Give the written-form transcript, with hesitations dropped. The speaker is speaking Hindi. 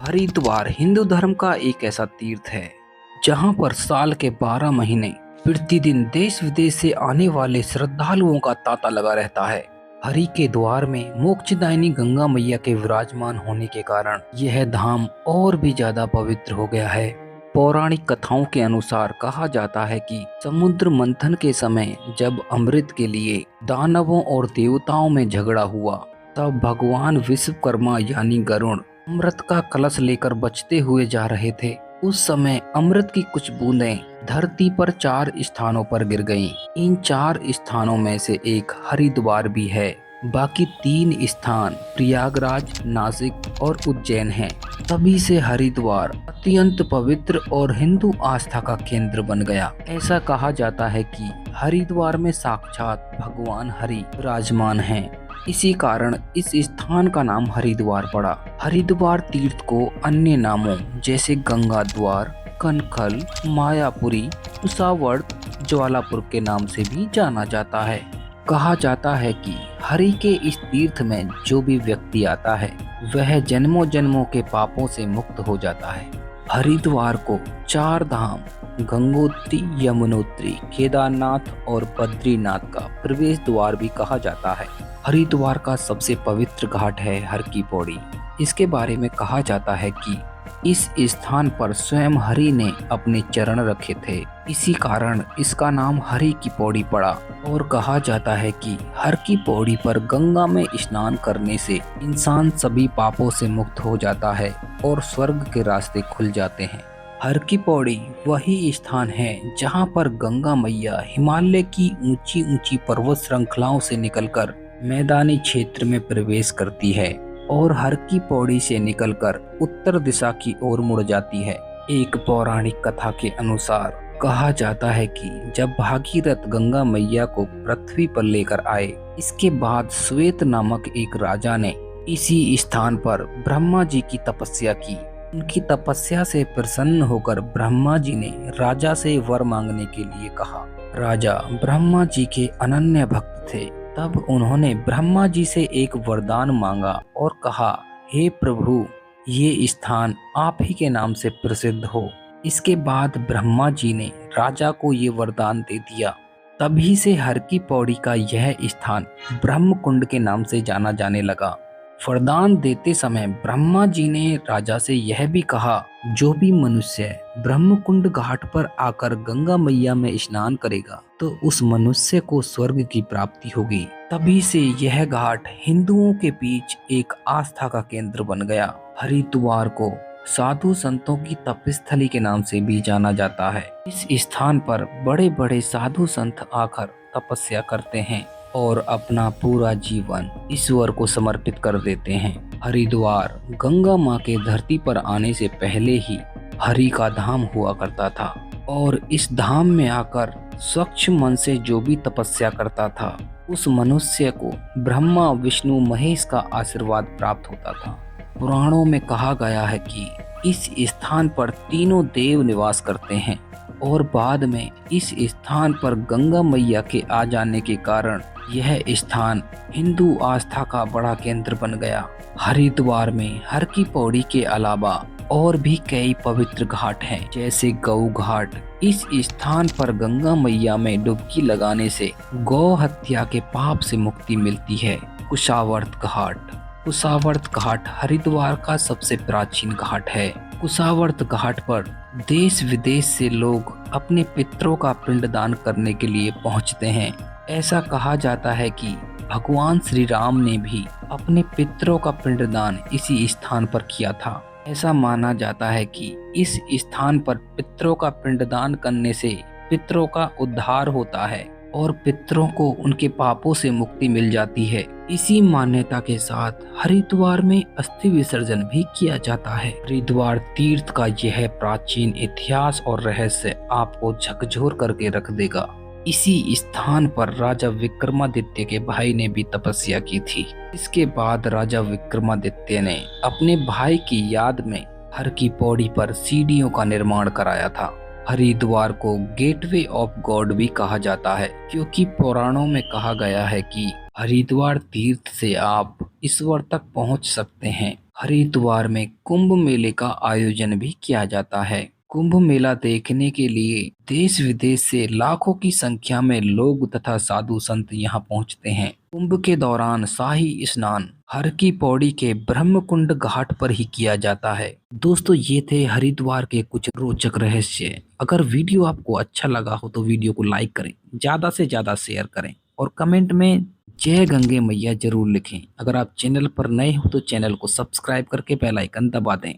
हरिद्वार हिंदू धर्म का एक ऐसा तीर्थ है जहां पर साल के 12 महीने प्रतिदिन देश विदेश से आने वाले श्रद्धालुओं का तांता लगा रहता है। हरि के द्वार में मोक्षदायिनी गंगा मैया के विराजमान होने के कारण यह धाम और भी ज्यादा पवित्र हो गया है। पौराणिक कथाओं के अनुसार कहा जाता है कि समुद्र मंथन के समय जब अमृत के लिए दानवों और देवताओं में झगड़ा हुआ, तब भगवान विश्वकर्मा यानी गरुण अमृत का कलश लेकर बचते हुए जा रहे थे। उस समय अमृत की कुछ बूंदें धरती पर 4 स्थानों पर गिर गईं। इन 4 स्थानों में से एक हरिद्वार भी है। बाकी 3 स्थान प्रयागराज, नासिक और उज्जैन हैं। तभी से हरिद्वार अत्यंत पवित्र और हिंदू आस्था का केंद्र बन गया। ऐसा कहा जाता है कि हरिद्वार में साक्षात भगवान हरि विराजमान हैं। इसी कारण इस स्थान का नाम हरिद्वार पड़ा। हरिद्वार तीर्थ को अन्य नामों जैसे गंगा द्वार, कनखल, मायापुरी, कुशावर्त, ज्वालापुर के नाम से भी जाना जाता है। कहा जाता है कि हरि के इस तीर्थ में जो भी व्यक्ति आता है वह जन्मों जन्मों के पापों से मुक्त हो जाता है। हरिद्वार को 4 धाम गंगोत्री, यमुनोत्री, केदारनाथ और बद्रीनाथ का प्रवेश द्वार भी कहा जाता है। हरिद्वार का सबसे पवित्र घाट है हर की पौड़ी। इसके बारे में कहा जाता है कि इस स्थान पर स्वयं हरि ने अपने चरण रखे थे। इसी कारण इसका नाम हरि की पौड़ी पड़ा। और कहा जाता है कि हर की पौड़ी पर गंगा में स्नान करने से इंसान सभी पापों से मुक्त हो जाता है और स्वर्ग के रास्ते खुल जाते हैं। हर की पौड़ी वही स्थान है जहां पर गंगा मैया हिमालय की ऊंची ऊंची पर्वत श्रृंखलाओं से निकलकर मैदानी क्षेत्र में प्रवेश करती है और हर की पौड़ी से निकलकर उत्तर दिशा की ओर मुड़ जाती है। एक पौराणिक कथा के अनुसार कहा जाता है कि जब भागीरथ गंगा मैया को पृथ्वी पर लेकर आए, इसके बाद श्वेत नामक एक राजा ने इसी स्थान पर ब्रह्मा जी की तपस्या की। उनकी तपस्या से प्रसन्न होकर ब्रह्मा जी ने राजा से वर मांगने के लिए कहा। राजा ब्रह्मा जी के अनन्य भक्त थे। तब उन्होंने ब्रह्मा जी से एक वरदान मांगा और कहा, हे प्रभु, ये स्थान आप ही के नाम से प्रसिद्ध हो। इसके बाद ब्रह्मा जी ने राजा को ये वरदान दे दिया। तभी से हर की पौड़ी का यह स्थान ब्रह्म कुंड के नाम से जाना जाने लगा। वरदान देते समय ब्रह्मा जी ने राजा से यह भी कहा, जो भी मनुष्य ब्रह्मकुंड घाट पर आकर गंगा मैया में स्नान करेगा तो उस मनुष्य को स्वर्ग की प्राप्ति होगी। तभी से यह घाट हिंदुओं के बीच एक आस्था का केंद्र बन गया। हरिद्वार को साधु संतों की तपस्थली के नाम से भी जाना जाता है। इस स्थान पर बड़े बड़े साधु संत आकर तपस्या करते हैं और अपना पूरा जीवन ईश्वर को समर्पित कर देते हैं। हरिद्वार गंगा माँ के धरती पर आने से पहले ही हरि का धाम हुआ करता था और इस धाम में आकर स्वच्छ मन से जो भी तपस्या करता था उस मनुष्य को ब्रह्मा, विष्णु, महेश का आशीर्वाद प्राप्त होता था। पुराणों में कहा गया है कि इस स्थान पर तीनों देव निवास करते हैं और बाद में इस स्थान पर गंगा मैया के आ जाने के कारण यह स्थान हिंदू आस्था का बड़ा केंद्र बन गया। हरिद्वार में हर की पौड़ी के अलावा और भी कई पवित्र घाट हैं, जैसे गौ घाट। इस स्थान पर गंगा मैया में डुबकी लगाने से गौ हत्या के पाप से मुक्ति मिलती है। कुशावर्त घाट। कुशावर्त घाट हरिद्वार का सबसे प्राचीन घाट है। कुशावर्त घाट पर देश विदेश से लोग अपने पितरों का पिंडदान करने के लिए पहुंचते हैं। ऐसा कहा जाता है कि भगवान श्री राम ने भी अपने पितरों का पिंडदान इसी स्थान पर किया था। ऐसा माना जाता है कि इस स्थान पर पितरों का पिंडदान करने से पितरों का उद्धार होता है और पितरों को उनके पापों से मुक्ति मिल जाती है। इसी मान्यता के साथ हरिद्वार में अस्थि विसर्जन भी किया जाता है। हरिद्वार तीर्थ का यह प्राचीन इतिहास और रहस्य आपको झकझोर करके रख देगा। इसी स्थान पर राजा विक्रमादित्य के भाई ने भी तपस्या की थी। इसके बाद राजा विक्रमादित्य ने अपने भाई की याद में हर की पौड़ी पर सीढ़ियों का निर्माण कराया था। हरिद्वार को गेटवे ऑफ गॉड भी कहा जाता है, क्योंकि पुराणों में कहा गया है कि हरिद्वार तीर्थ से आप ईश्वर तक पहुंच सकते हैं। हरिद्वार में कुंभ मेले का आयोजन भी किया जाता है। कुंभ मेला देखने के लिए देश विदेश से लाखों की संख्या में लोग तथा साधु संत यहाँ पहुँचते हैं। कुंभ के दौरान शाही स्नान हर की पौड़ी के ब्रह्मकुंड घाट पर ही किया जाता है। दोस्तों, ये थे हरिद्वार के कुछ रोचक रहस्य। अगर वीडियो आपको अच्छा लगा हो तो वीडियो को लाइक करें, ज्यादा से ज्यादा शेयर करें और कमेंट में जय गंगे मैया जरूर लिखें। अगर आप चैनल पर नए हो तो चैनल को सब्सक्राइब करके बेल आइकन दबा दें।